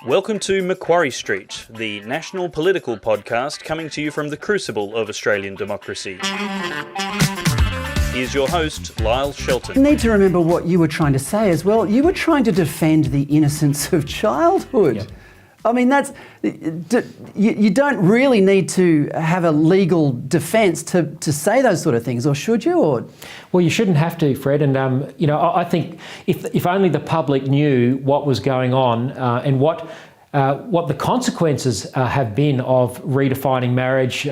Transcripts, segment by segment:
Welcome to Macquarie Street, the national political podcast coming to you from the crucible of Australian democracy. Here's your host, Lyle Shelton. You need to remember what you were trying to say as well. You were trying to defend the innocence of childhood. Yep. I mean, you don't really need to have a legal defence to say those sort of things, or should you? Or well, you shouldn't have to, Fred. And I think if only the public knew what was going on and what the consequences have been of redefining marriage.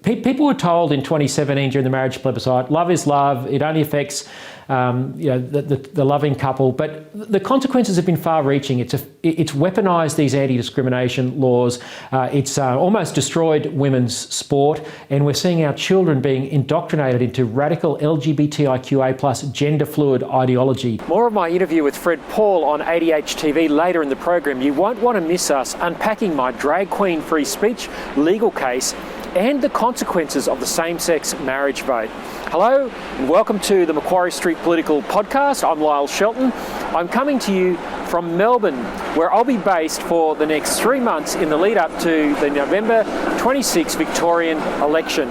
People were told in 2017 during the marriage plebiscite, love is love. It only affects the loving couple, but the consequences have been far-reaching. It's weaponised these anti-discrimination laws. It's almost destroyed women's sport, and we're seeing our children being indoctrinated into radical LGBTIQA plus gender-fluid ideology. More of my interview with Fred Paul on ADH TV later in the program. You won't want to miss us unpacking my drag queen free speech legal case and the consequences of the same-sex marriage vote. Hello and welcome to the Macquarie Street Political Podcast. I'm Lyle Shelton. I'm coming to you from Melbourne, where I'll be based for the next 3 months in the lead up to the November 26 Victorian election.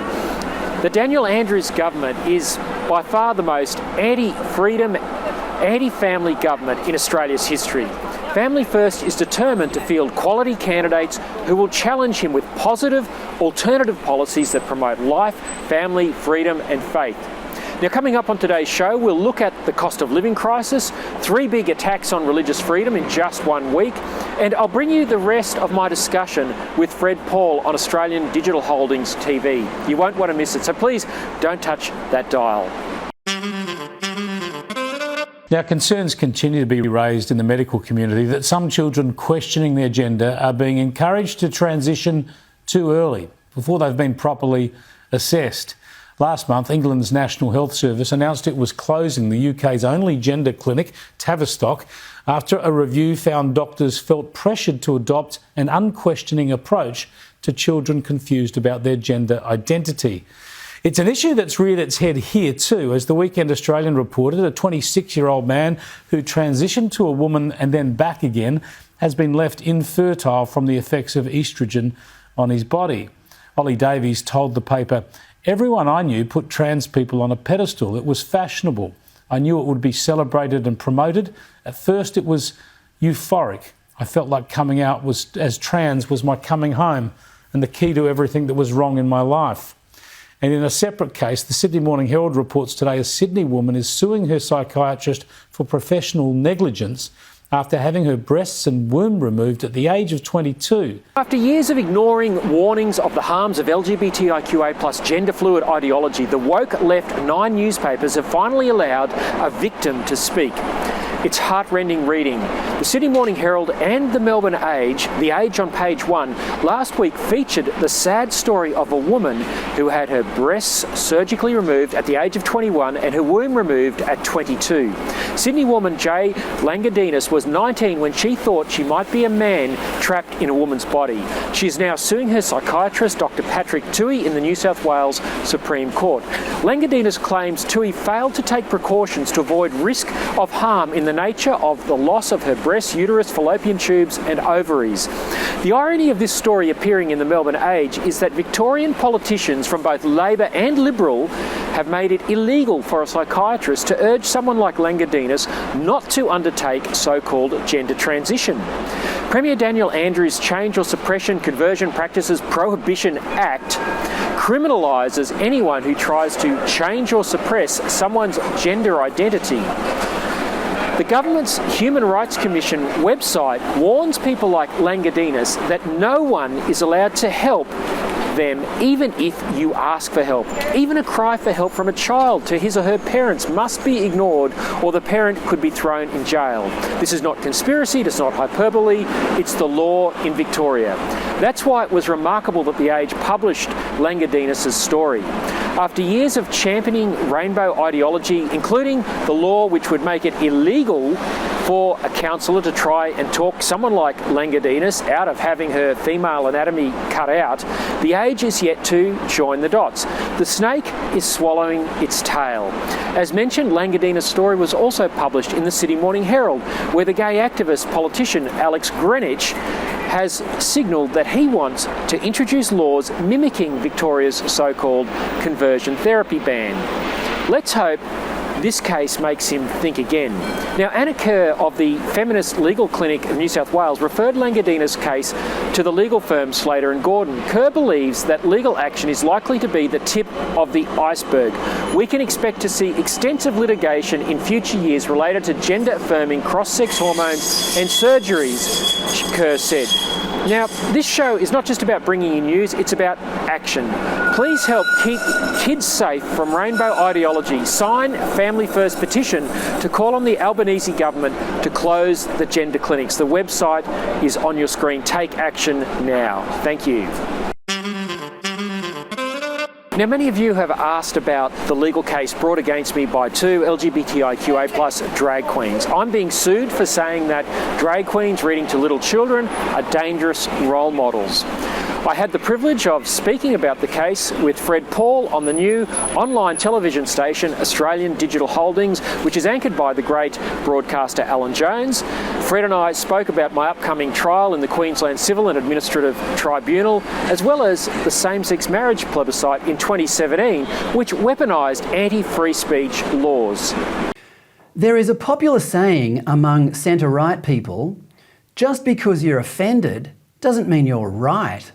The Daniel Andrews government is by far the most anti-freedom, anti-family government in Australia's history. Family First is determined to field quality candidates who will challenge him with positive, alternative policies that promote life, family, freedom and faith. Now, coming up on today's show, we'll look at the cost of living crisis, 3 big attacks on religious freedom in just 1 week, and I'll bring you the rest of my discussion with Fred Paul on Australian Digital Holdings TV. You won't want to miss it, so please don't touch that dial. Now, concerns continue to be raised in the medical community that some children questioning their gender are being encouraged to transition too early, before they've been properly assessed. Last month, England's National Health Service announced it was closing the UK's only gender clinic, Tavistock, after a review found doctors felt pressured to adopt an unquestioning approach to children confused about their gender identity. It's an issue that's reared its head here too, as the Weekend Australian reported a 26-year-old man who transitioned to a woman and then back again has been left infertile from the effects of oestrogen on his body. Ollie Davies told the paper, "Everyone I knew put trans people on a pedestal. It was fashionable. I knew it would be celebrated and promoted. At first it was euphoric. I felt like coming out as trans was my coming home and the key to everything that was wrong in my life." And in a separate case, the Sydney Morning Herald reports today a Sydney woman is suing her psychiatrist for professional negligence after having her breasts and womb removed at the age of 22. After years of ignoring warnings of the harms of LGBTIQA plus gender-fluid ideology, the woke left 9 newspapers have finally allowed a victim to speak. It's heart-rending reading. The Sydney Morning Herald and the Melbourne Age, The Age on page 1, last week featured the sad story of a woman who had her breasts surgically removed at the age of 21 and her womb removed at 22. Sydney woman Jay Langadinas was 19 when she thought she might be a man trapped in a woman's body. She is now suing her psychiatrist, Dr. Patrick Toohey, in the New South Wales Supreme Court. Langadinas claims Toohey failed to take precautions to avoid risk of harm in the nature of the loss of her breasts, uterus, fallopian tubes and ovaries. The irony of this story appearing in the Melbourne Age is that Victorian politicians from both Labor and Liberal have made it illegal for a psychiatrist to urge someone like Langadinas not to undertake so-called gender transition. Premier Daniel Andrews' Change or Suppression Conversion Practices Prohibition Act criminalises anyone who tries to change or suppress someone's gender identity. The government's Human Rights Commission website warns people like Langadinas that no one is allowed to help them even if you ask for help. Even a cry for help from a child to his or her parents must be ignored, or the parent could be thrown in jail. This is not conspiracy, it's not hyperbole, it's the law in Victoria. That's why it was remarkable that The Age published Langadinas' story. After years of championing rainbow ideology, including the law which would make it illegal For a counsellor to try and talk someone like Langardinus out of having her female anatomy cut out, the age is yet to join the dots. The snake is swallowing its tail. As mentioned, Langardinus' story was also published in the Sydney Morning Herald, where the gay activist politician Alex Greenwich has signalled that he wants to introduce laws mimicking Victoria's so-called conversion therapy ban. Let's hope this case makes him think again. Now, Anna Kerr of the Feminist Legal Clinic of New South Wales referred Langardinus' case to the legal firm Slater and Gordon. Kerr believes that legal action is likely to be the tip of the iceberg. We can expect to see extensive litigation in future years related to gender-affirming cross-sex hormones and surgeries, Kerr said. Now, this show is not just about bringing you news, it's about action. Please help keep kids safe from rainbow ideology. Sign Family First petition to call on the Albanese government to close the gender clinics. The website is on your screen. Take action now. Thank you. Now, many of you have asked about the legal case brought against me by two LGBTIQA+ drag queens. I'm being sued for saying that drag queens reading to little children are dangerous role models. I had the privilege of speaking about the case with Fred Paul on the new online television station Australian Digital Holdings, which is anchored by the great broadcaster Alan Jones. Fred and I spoke about my upcoming trial in the Queensland Civil and Administrative Tribunal, as well as the same-sex marriage plebiscite in 2017, which weaponised anti-free speech laws. There is a popular saying among centre-right people, just because you're offended doesn't mean you're right.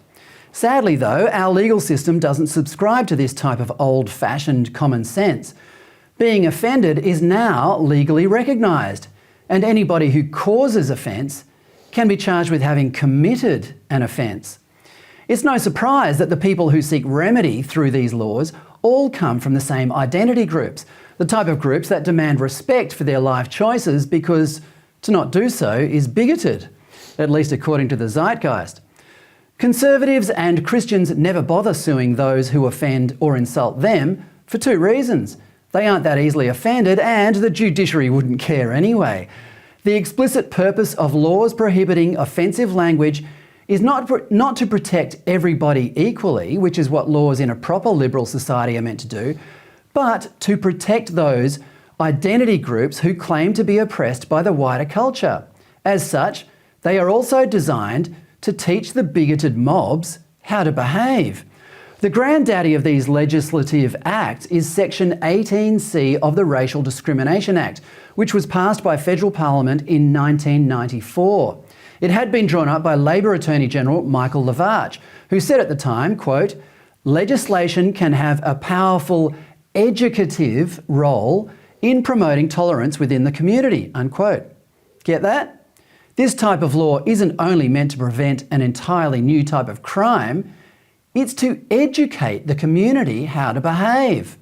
Sadly though, our legal system doesn't subscribe to this type of old-fashioned common sense. Being offended is now legally recognised, and anybody who causes offence can be charged with having committed an offence. It's no surprise that the people who seek remedy through these laws all come from the same identity groups, the type of groups that demand respect for their life choices because to not do so is bigoted, at least according to the zeitgeist. Conservatives and Christians never bother suing those who offend or insult them for two reasons. They aren't that easily offended and the judiciary wouldn't care anyway. The explicit purpose of laws prohibiting offensive language is not to protect everybody equally, which is what laws in a proper liberal society are meant to do, but to protect those identity groups who claim to be oppressed by the wider culture. As such, they are also designed to teach the bigoted mobs how to behave. The granddaddy of these legislative acts is Section 18C of the Racial Discrimination Act, which was passed by Federal Parliament in 1994. It had been drawn up by Labor Attorney General Michael Lavarch, who said at the time, quote, "Legislation can have a powerful educative role in promoting tolerance within the community," unquote. Get that? This type of law isn't only meant to prevent an entirely new type of crime, it's to educate the community how to behave.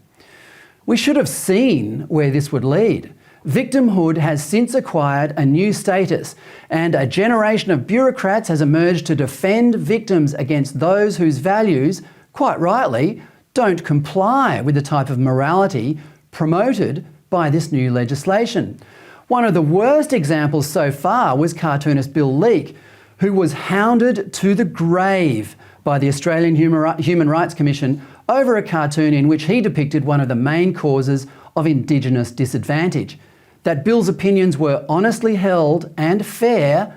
We should have seen where this would lead. Victimhood has since acquired a new status, and a generation of bureaucrats has emerged to defend victims against those whose values, quite rightly, don't comply with the type of morality promoted by this new legislation. One of the worst examples so far was cartoonist Bill Leak, who was hounded to the grave by the Australian Human Rights Commission over a cartoon in which he depicted one of the main causes of Indigenous disadvantage. That Bill's opinions were honestly held and fair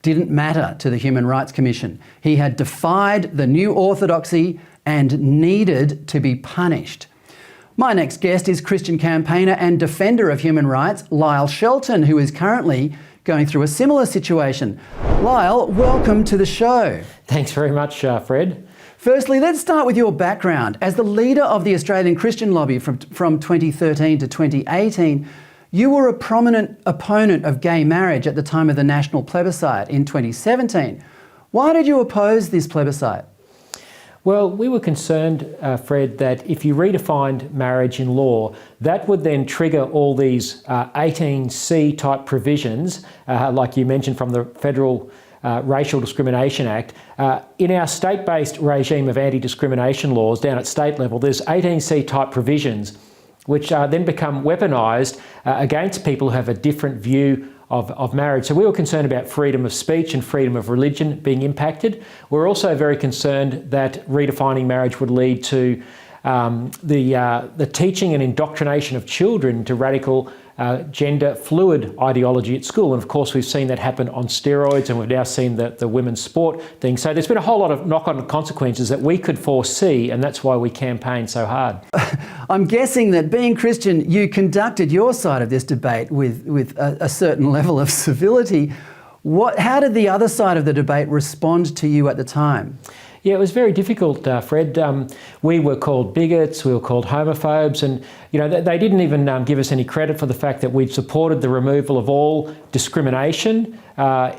didn't matter to the Human Rights Commission. He had defied the new orthodoxy and needed to be punished. My next guest is Christian campaigner and defender of human rights, Lyle Shelton, who is currently going through a similar situation. Lyle, welcome to the show. Thanks very much, Fred. Firstly, let's start with your background. As the leader of the Australian Christian lobby from 2013 to 2018, you were a prominent opponent of gay marriage at the time of the national plebiscite in 2017. Why did you oppose this plebiscite? Well, we were concerned, Fred, that if you redefined marriage in law, that would then trigger all these 18C type provisions, like you mentioned from the Federal Racial Discrimination Act. In our state-based regime of anti-discrimination laws down at state level, there's 18C type provisions which then become weaponised against people who have a different view of marriage. So we were concerned about freedom of speech and freedom of religion being impacted. We're also very concerned that redefining marriage would lead to the teaching and indoctrination of children to radical gender fluid ideology at school. And of course, we've seen that happen on steroids, and we've now seen the women's sport thing. So there's been a whole lot of knock-on consequences that we could foresee, and that's why we campaigned so hard. I'm guessing that being Christian, you conducted your side of this debate with a certain level of civility. How did the other side of the debate respond to you at the time? Yeah, it was very difficult, Fred. We were called bigots, we were called homophobes, and they didn't even give us any credit for the fact that we'd supported the removal of all discrimination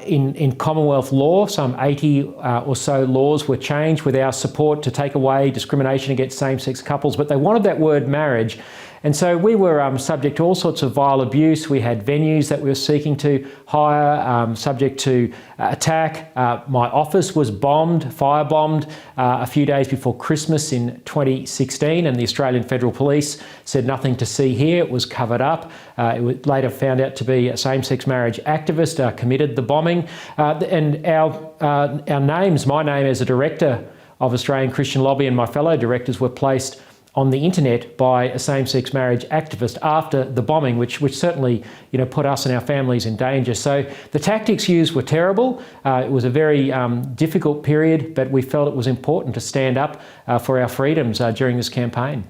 in Commonwealth law. Some 80 or so laws were changed with our support to take away discrimination against same-sex couples, but they wanted that word marriage. And so we were subject to all sorts of vile abuse. We had venues that we were seeking to hire, subject to attack. My office was firebombed a few days before Christmas in 2016, and the Australian Federal Police said nothing to see here. It was covered up. It was later found out to be a same-sex marriage activist committed the bombing. And our names, my name as a director of Australian Christian Lobby and my fellow directors were placed on the internet by a same-sex marriage activist after the bombing, which certainly put us and our families in danger. So the tactics used were terrible. It was a very difficult period, but we felt it was important to stand up for our freedoms during this campaign.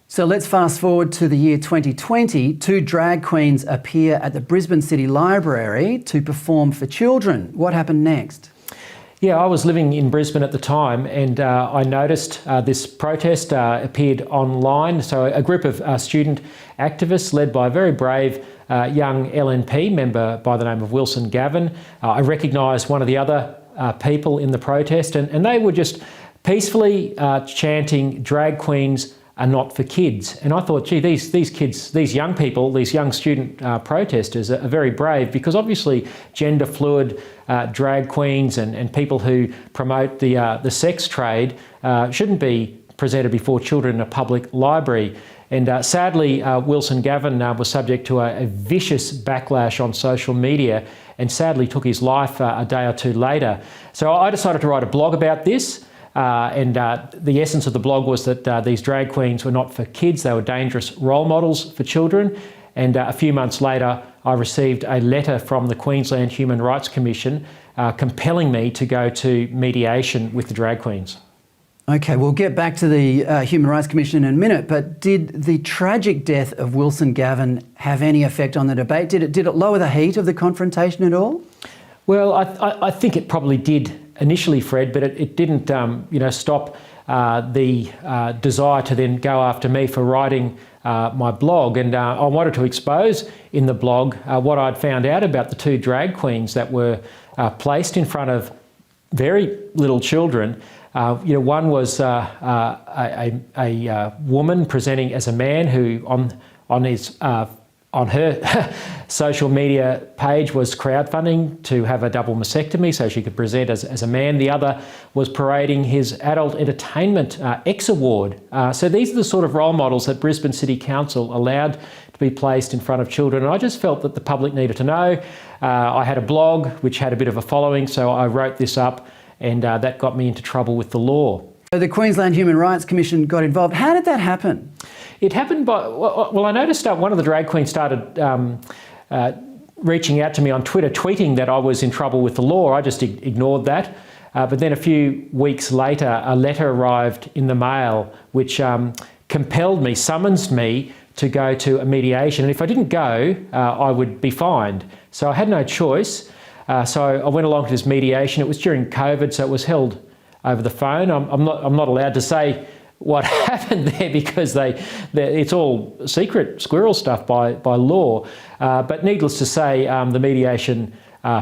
So let's fast forward to the year 2020. 2 drag queens appear at the Brisbane City Library to perform for children. What happened next? Yeah, I was living in Brisbane at the time, and I noticed this protest appeared online. So a group of student activists led by a very brave young LNP member by the name of Wilson Gavin. I recognised one of the other people in the protest, and they were just peacefully chanting, "Drag queens are not for kids." And I thought, gee, these kids, these young people, these young student protesters are very brave, because obviously gender fluid drag queens and people who promote the sex trade shouldn't be presented before children in a public library. And sadly, Wilson Gavin was subject to a vicious backlash on social media, and sadly took his life a day or two later. So I decided to write a blog about this. And the essence of the blog was that these drag queens were not for kids, they were dangerous role models for children. And a few months later, I received a letter from the Queensland Human Rights Commission compelling me to go to mediation with the drag queens. Okay, we'll get back to the Human Rights Commission in a minute, but did the tragic death of Wilson Gavin have any effect on the debate? Did it lower the heat of the confrontation at all? Well, I think it probably did initially, Fred, but it didn't stop the desire to then go after me for writing my blog. And I wanted to expose in the blog what I'd found out about the 2 drag queens that were placed in front of very little children. One was a woman presenting as a man who on her social media page was crowdfunding to have a double mastectomy so she could present as a man. The other was parading his Adult Entertainment X Award. So these are the sort of role models that Brisbane City Council allowed to be placed in front of children. And I just felt that the public needed to know. I had a blog which had a bit of a following, so I wrote this up, and that got me into trouble with the law. So the Queensland Human Rights Commission got involved. How did that happen? It happened I noticed one of the drag queens started reaching out to me on Twitter, tweeting that I was in trouble with the law. I just ignored that. But then a few weeks later, a letter arrived in the mail which summonsed me to go to a mediation. And if I didn't go, I would be fined. So I had no choice. So I went along to this mediation. It was during COVID, so it was held over the phone. I'm not allowed to say what happened there because it's all secret squirrel stuff by law. But needless to say, the mediation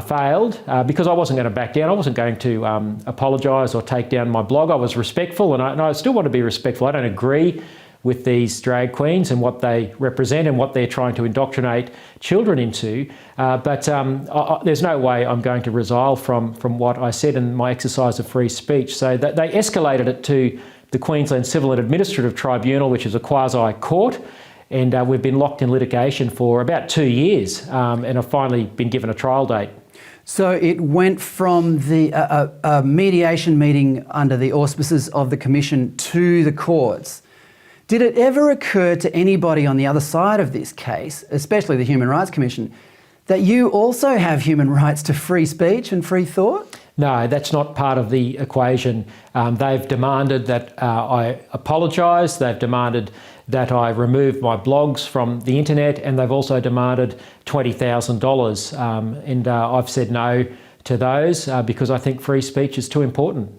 failed because I wasn't going to back down. I wasn't going to apologise or take down my blog. I was respectful, and I still want to be respectful. I don't agree with these drag queens and what they represent and what they're trying to indoctrinate children into. But there's no way I'm going to resile from what I said in my exercise of free speech. So they escalated it to the Queensland Civil and Administrative Tribunal, which is a quasi-court. and we've been locked in litigation for about 2 years, and I've finally been given a trial date. So it went from a mediation meeting under the auspices of the Commission to the courts. Did it ever occur to anybody on the other side of this case, especially the Human Rights Commission, that you also have human rights to free speech and free thought? No, that's not part of the equation. They've demanded that I apologise, they've demanded that I remove my blogs from the internet, and they've also demanded $20,000. And I've said no to those because I think free speech is too important.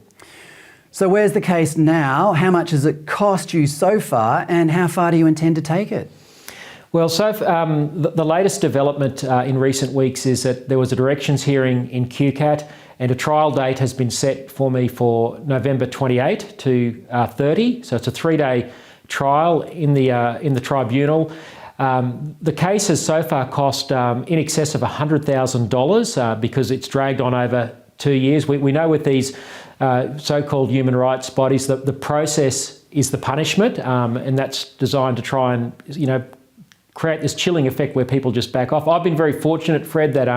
So where's the case now? How much has it cost you so far, and how far do you intend to take it? Well, so the latest development in recent weeks is that there was a directions hearing in QCAT, and a trial date has been set for me for November 28 to 30. So it's a 3-day trial in the tribunal. The case has so far cost in excess of $100,000 because it's dragged on over 2 years. We know with these so-called human rights bodies that the process is the punishment, and that's designed to try and, create this chilling effect where people just back off. I've been very fortunate, Fred, that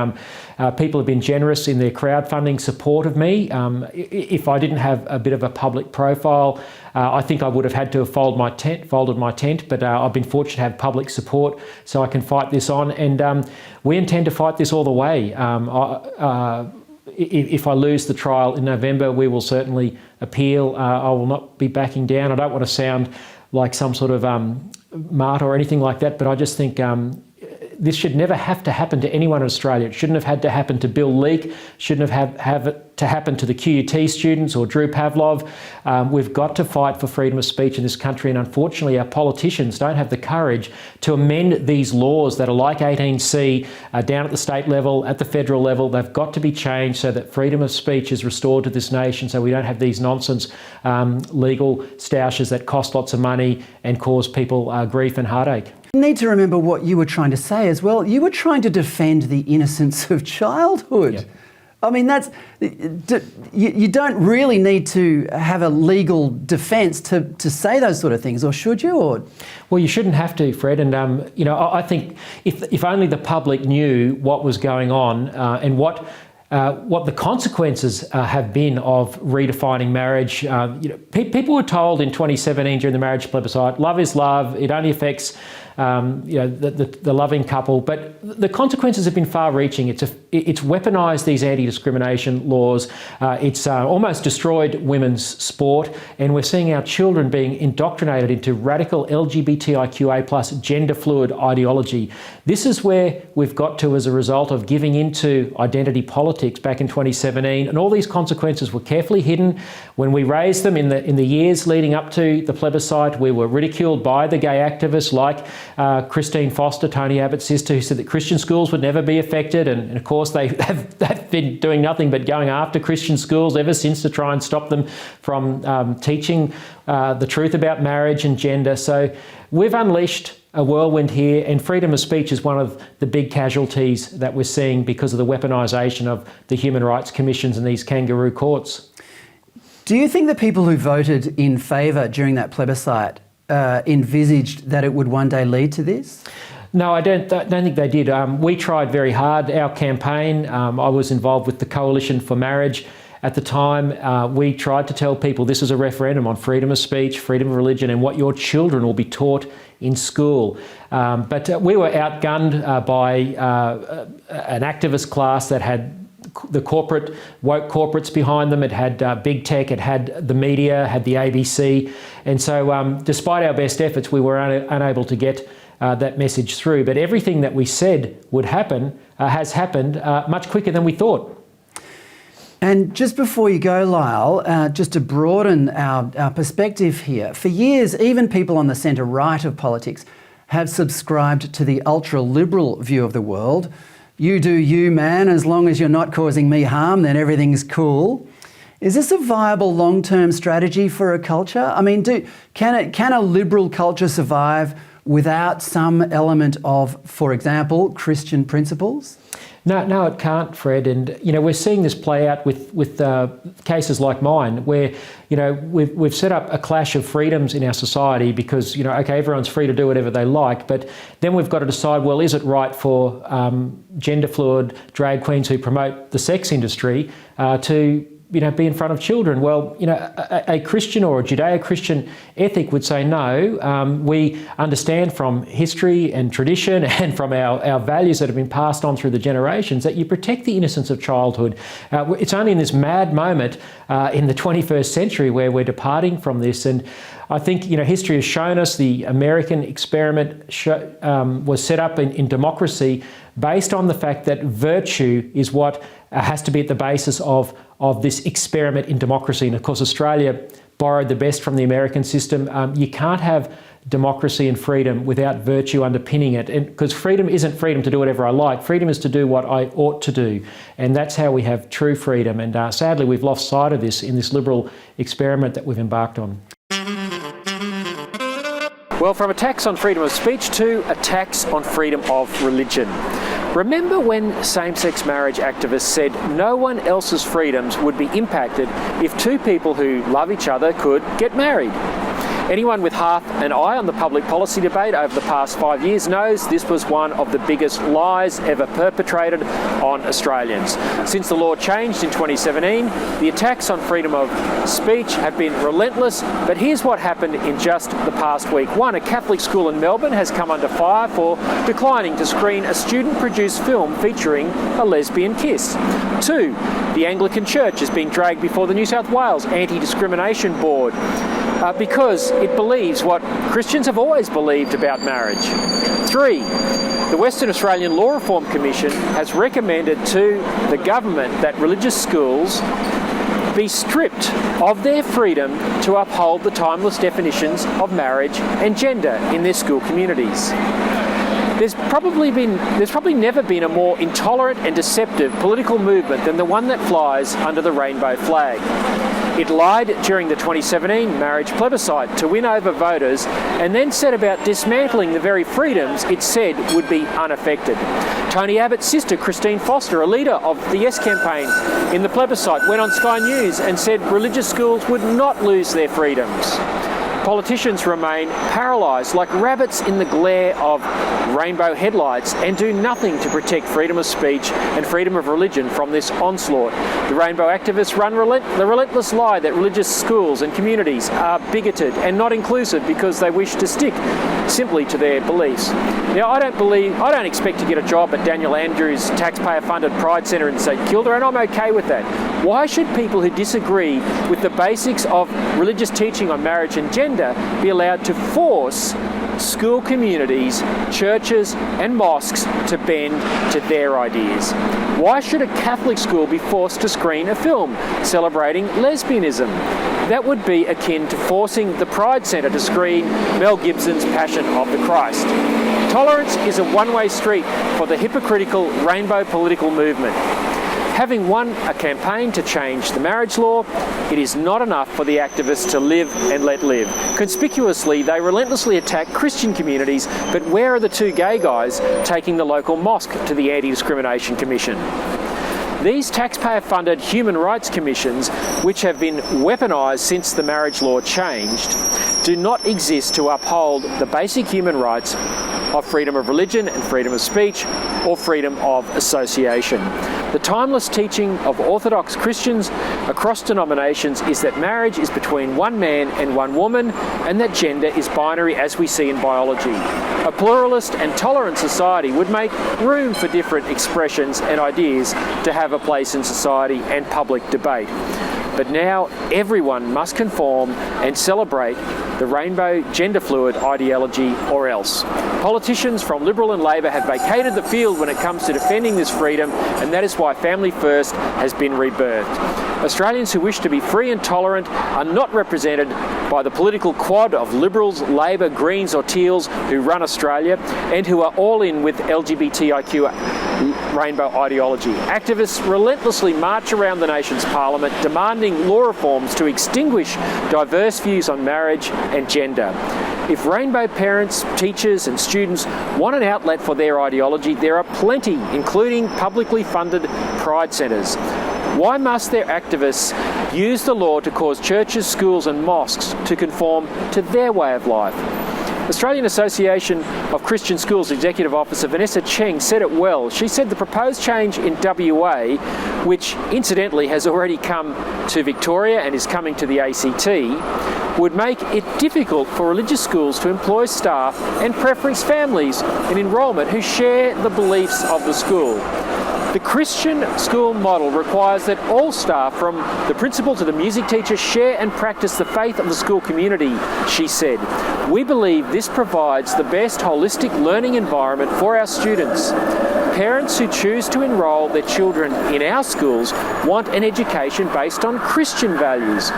people have been generous in their crowdfunding support of me. If I didn't have a bit of a public profile, I think I would have had to have folded my tent, but I've been fortunate to have public support so I can fight this on, and we intend to fight this all the way. If I lose the trial in November, we will certainly appeal. I will not be backing down. I don't want to sound like some sort of martyr or anything like that, but I just think this should never have to happen to anyone in Australia. It shouldn't have had to happen to Bill Leak, shouldn't have it to happen to the QUT students or Drew Pavlov. We've got to fight for freedom of speech in this country, and unfortunately our politicians don't have the courage to amend these laws that are like 18C down at the state level, at the federal level. They've got to be changed so that freedom of speech is restored to this nation, so we don't have these nonsense legal stoushes that cost lots of money and cause people grief and heartache. You need to remember what you were trying to say as well. You were trying to defend the innocence of childhood. Yep. I mean, you don't really need to have a legal defence to say those sort of things, or should you? Or well, you shouldn't have to, Fred. And I think if only the public knew what was going on and what the consequences have been of redefining marriage. People were told in 2017 during the marriage plebiscite, love is love. It only affects the loving couple, but the consequences have been far-reaching. It's weaponised these anti-discrimination laws. It's almost destroyed women's sport, and we're seeing our children being indoctrinated into radical LGBTIQA plus gender-fluid ideology. This is where we've got to as a result of giving into identity politics back in 2017, and all these consequences were carefully hidden. When we raised them in the years leading up to the plebiscite, we were ridiculed by the gay activists like Christine Foster, Tony Abbott's sister, who said that Christian schools would never be affected, and of course they've been doing nothing but going after Christian schools ever since to try and stop them from teaching the truth about marriage and gender. So we've unleashed a whirlwind here, and freedom of speech is one of the big casualties that we're seeing because of the weaponisation of the human rights commissions and these kangaroo courts. do you think the people who voted in favour during that plebiscite envisaged that it would one day lead to this? No, I don't think they did. We tried very hard. Our campaign, I was involved with the Coalition for Marriage at the time. We tried to tell people this is a referendum on freedom of speech, freedom of religion, and what your children will be taught in school. But we were outgunned by an activist class that had the woke corporates behind them. It had big tech, it had the media, had the ABC. And so despite our best efforts, we were unable to get that message through. But everything that we said would happen has happened much quicker than we thought. And just before you go, Lyle, just to broaden our perspective here, for years, even people on the centre-right of politics have subscribed to the ultra-liberal view of the world. You do you, man, as long as you're not causing me harm, then everything's cool. Is this a viable long-term strategy for a culture? I mean, can a liberal culture survive without some element of, for example, Christian principles? No, it can't, Fred. And we're seeing this play out with cases like mine, where we've set up a clash of freedoms in our society because okay, everyone's free to do whatever they like, but then we've got to decide, well, is it right for gender fluid drag queens who promote the sex industry to be in front of children? Well, a Christian or a Judeo-Christian ethic would say no. We understand from history and tradition and from our values that have been passed on through the generations that you protect the innocence of childhood. It's only in this mad moment in the 21st century where we're departing from this. And I think history has shown us the American experiment was set up in democracy based on the fact that virtue is what has to be at the basis of this experiment in democracy. And of course, Australia borrowed the best from the American system. You can't have democracy and freedom without virtue underpinning it. And because freedom isn't freedom to do whatever I like. Freedom is to do what I ought to do. And that's how we have true freedom. And sadly, we've lost sight of this in this liberal experiment that we've embarked on. Well, from attacks on freedom of speech to attacks on freedom of religion. Remember when same-sex marriage activists said no one else's freedoms would be impacted if two people who love each other could get married? Anyone with half an eye on the public policy debate over the past 5 years knows this was one of the biggest lies ever perpetrated on Australians. Since the law changed in 2017, the attacks on freedom of speech have been relentless, but here's what happened in just the past week. One, a Catholic school in Melbourne has come under fire for declining to screen a student-produced film featuring a lesbian kiss. Two, the Anglican Church is being dragged before the New South Wales Anti-Discrimination Board because it believes what Christians have always believed about marriage. Three, the Western Australian Law Reform Commission has recommended to the government that religious schools be stripped of their freedom to uphold the timeless definitions of marriage and gender in their school communities. There's probably never been a more intolerant and deceptive political movement than the one that flies under the rainbow flag. It lied during the 2017 marriage plebiscite to win over voters and then set about dismantling the very freedoms it said would be unaffected. Tony Abbott's sister, Christine Foster, a leader of the Yes campaign in the plebiscite, went on Sky News and said religious schools would not lose their freedoms. Politicians remain paralysed like rabbits in the glare of rainbow headlights and do nothing to protect freedom of speech and freedom of religion from this onslaught. The rainbow activists run the relentless lie that religious schools and communities are bigoted and not inclusive because they wish to stick simply to their beliefs. Now, I don't expect to get a job at Daniel Andrews' taxpayer-funded Pride Centre in St Kilda, and I'm okay with that. Why should people who disagree with the basics of religious teaching on marriage and gender be allowed to force school communities, churches and mosques to bend to their ideas? Why should a Catholic school be forced to screen a film celebrating lesbianism? That would be akin to forcing the Pride Centre to screen Mel Gibson's Passion of the Christ. Tolerance is a one-way street for the hypocritical rainbow political movement. Having won a campaign to change the marriage law, it is not enough for the activists to live and let live. Conspicuously, they relentlessly attack Christian communities, but where are the two gay guys taking the local mosque to the Anti-Discrimination Commission? These taxpayer-funded human rights commissions, which have been weaponised since the marriage law changed, do not exist to uphold the basic human rights of freedom of religion and freedom of speech or freedom of association. The timeless teaching of Orthodox Christians across denominations is that marriage is between one man and one woman and that gender is binary as we see in biology. A pluralist and tolerant society would make room for different expressions and ideas to have a place in society and public debate. But now everyone must conform and celebrate the rainbow gender fluid ideology or else. Politicians from Liberal and Labor have vacated the field when it comes to defending this freedom, and that is why Family First has been rebirthed. Australians who wish to be free and tolerant are not represented by the political quad of Liberals, Labor, Greens or Teals who run Australia and who are all in with LGBTIQ rainbow ideology. Activists relentlessly march around the nation's parliament demanding law reforms to extinguish diverse views on marriage and gender. If rainbow parents, teachers and students want an outlet for their ideology, there are plenty, including publicly funded pride centres. Why must their activists use the law to cause churches, schools and mosques to conform to their way of life? Australian Association of Christian Schools Executive Officer Vanessa Cheng said it well. She said the proposed change in WA, which incidentally has already come to Victoria and is coming to the ACT, would make it difficult for religious schools to employ staff and preference families in enrolment who share the beliefs of the school. The Christian school model requires that all staff, from the principal to the music teacher, share and practice the faith of the school community, she said. We believe this provides the best holistic learning environment for our students. Parents who choose to enrol their children in our schools want an education based on Christian values,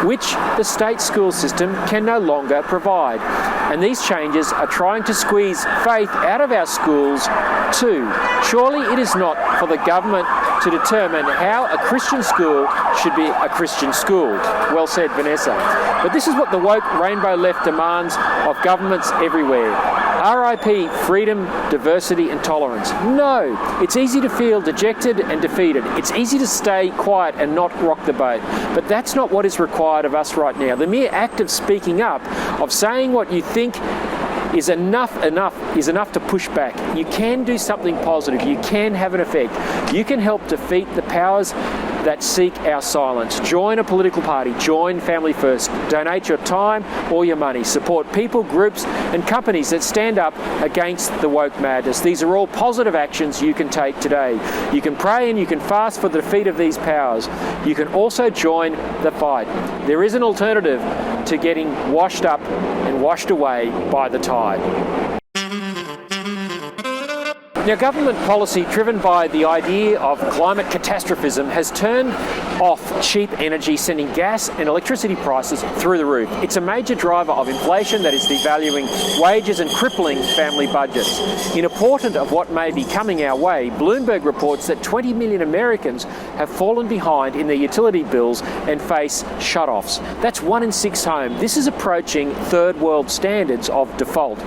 which the state school system can no longer provide. And these changes are trying to squeeze faith out of our schools too. Surely it is not for the government to determine how a Christian school should be a Christian school. Well said, Vanessa. But this is what the woke rainbow left demands of governments everywhere. RIP freedom, diversity and tolerance. No, it's easy to feel dejected and defeated. It's easy to stay quiet and not rock the boat. But that's not what is required of us right now. The mere act of speaking up, of saying what you think is enough to push back. You can do something positive. You can have an effect. You can help defeat the powers that seek our silence. Join a political party. Join Family First. Donate your time or your money. Support people, groups and companies that stand up against the woke madness. These are all positive actions you can take today. You can pray and you can fast for the defeat of these powers. You can also join the fight. There is an alternative to getting washed up and washed away by the tide. Now, government policy driven by the idea of climate catastrophism has turned off cheap energy, sending gas and electricity prices through the roof. It's a major driver of inflation that is devaluing wages and crippling family budgets. In a portent of what may be coming our way, Bloomberg reports that 20 million Americans have fallen behind in their utility bills and face shutoffs. That's 1 in 6 homes. This is approaching third world standards of default.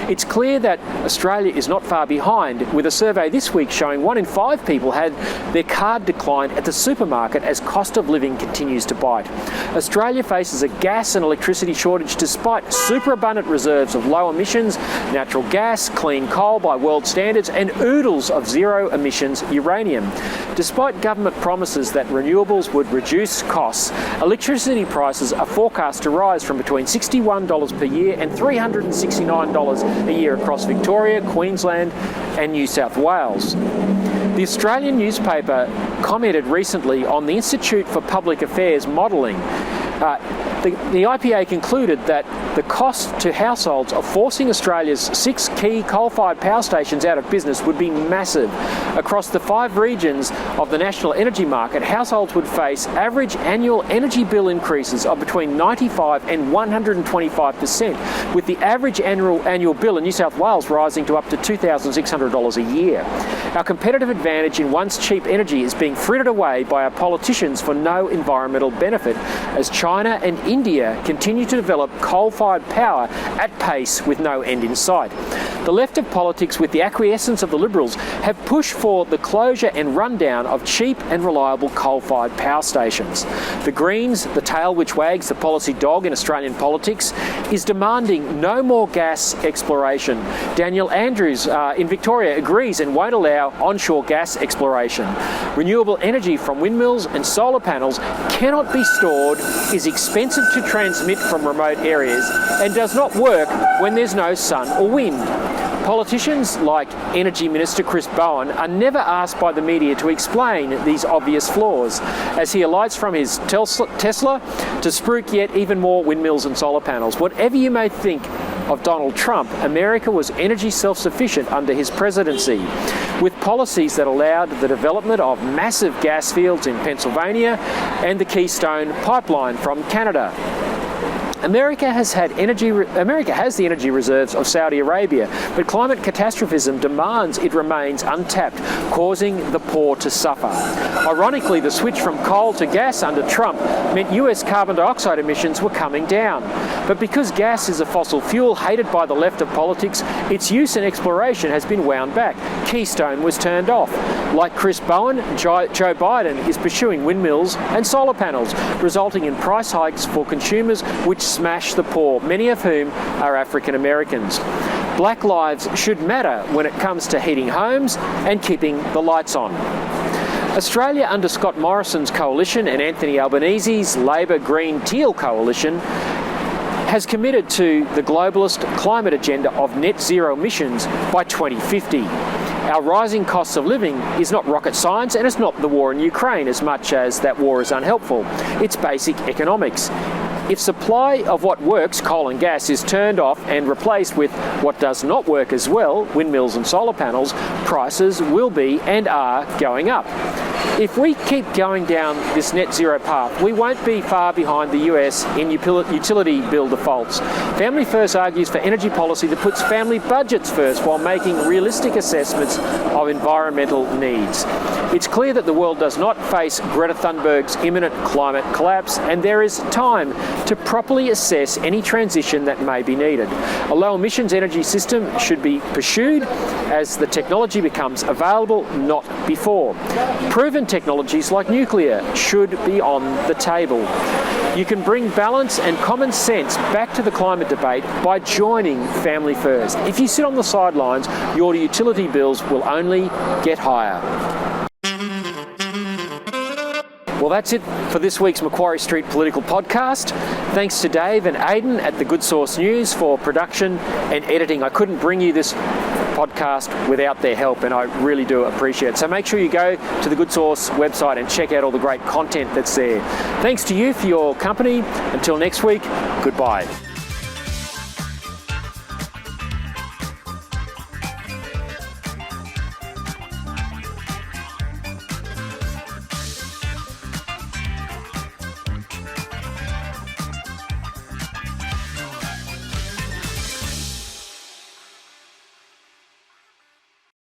It's clear that Australia is not far behind, with a survey this week showing 1 in 5 people had their card declined at the supermarket as cost of living continues to bite. Australia faces a gas and electricity shortage despite superabundant reserves of low emissions, natural gas, clean coal by world standards and oodles of zero emissions uranium. Despite government promises that renewables would reduce costs, electricity prices are forecast to rise from between $61 per year and $369 a year across Victoria, Queensland and New South Wales. The Australian newspaper commented recently on the Institute for Public Affairs modelling. The IPA concluded that the cost to households of forcing Australia's 6 key coal-fired power stations out of business would be massive. Across the 5 regions of the national energy market, households would face average annual energy bill increases of between 95 and 125%, with the average annual bill in New South Wales rising to up to $2,600 a year. Our competitive advantage in once cheap energy is being frittered away by our politicians for no environmental benefit, as China and India continue to develop coal-fired power at pace with no end in sight. The left of politics, with the acquiescence of the Liberals, have pushed for the closure and rundown of cheap and reliable coal-fired power stations. The Greens, the tail which wags the policy dog in Australian politics, is demanding no more gas exploration. Daniel Andrews in Victoria agrees and won't allow onshore gas exploration. Renewable energy from windmills and solar panels cannot be stored, is expensive to transmit from remote areas and does not work when there's no sun or wind. Politicians like Energy Minister Chris Bowen are never asked by the media to explain these obvious flaws, as he alights from his Tesla to spruik yet even more windmills and solar panels. Whatever you may think of Donald Trump, America was energy self-sufficient under his presidency, with policies that allowed the development of massive gas fields in Pennsylvania and the Keystone Pipeline from Canada. America has the energy reserves of Saudi Arabia, but climate catastrophism demands it remains untapped, causing the poor to suffer. Ironically, the switch from coal to gas under Trump meant US carbon dioxide emissions were coming down. But because gas is a fossil fuel hated by the left of politics, its use and exploration has been wound back. Keystone was turned off. Like Chris Bowen, Joe Biden is pursuing windmills and solar panels, resulting in price hikes for consumers which smash the poor, many of whom are African Americans. Black lives should matter when it comes to heating homes and keeping the lights on. Australia under Scott Morrison's coalition and Anthony Albanese's Labor Green Teal coalition has committed to the globalist climate agenda of net zero emissions by 2050. Our rising costs of living is not rocket science, and it's not the war in Ukraine as much as that war is unhelpful. It's basic economics. If supply of what works, coal and gas, is turned off and replaced with what does not work as well, windmills and solar panels, prices will be and are going up. If we keep going down this net zero path, we won't be far behind the US in utility bill defaults. Family First argues for energy policy that puts family budgets first while making realistic assessments of environmental needs. It's clear that the world does not face Greta Thunberg's imminent climate collapse, and there is time to properly assess any transition that may be needed. A low emissions energy system should be pursued as the technology becomes available, not before. Proven technologies like nuclear should be on the table. You can bring balance and common sense back to the climate debate by joining Family First. If you sit on the sidelines, your utility bills will only get higher. Well, that's it for this week's Macquarie Street Political Podcast. Thanks to Dave and Aidan at the Good Source News for production and editing. I couldn't bring you this podcast without their help, and I really do appreciate it. So make sure you go to the Good Source website and check out all the great content that's there. Thanks to you for your company. Until next week, goodbye.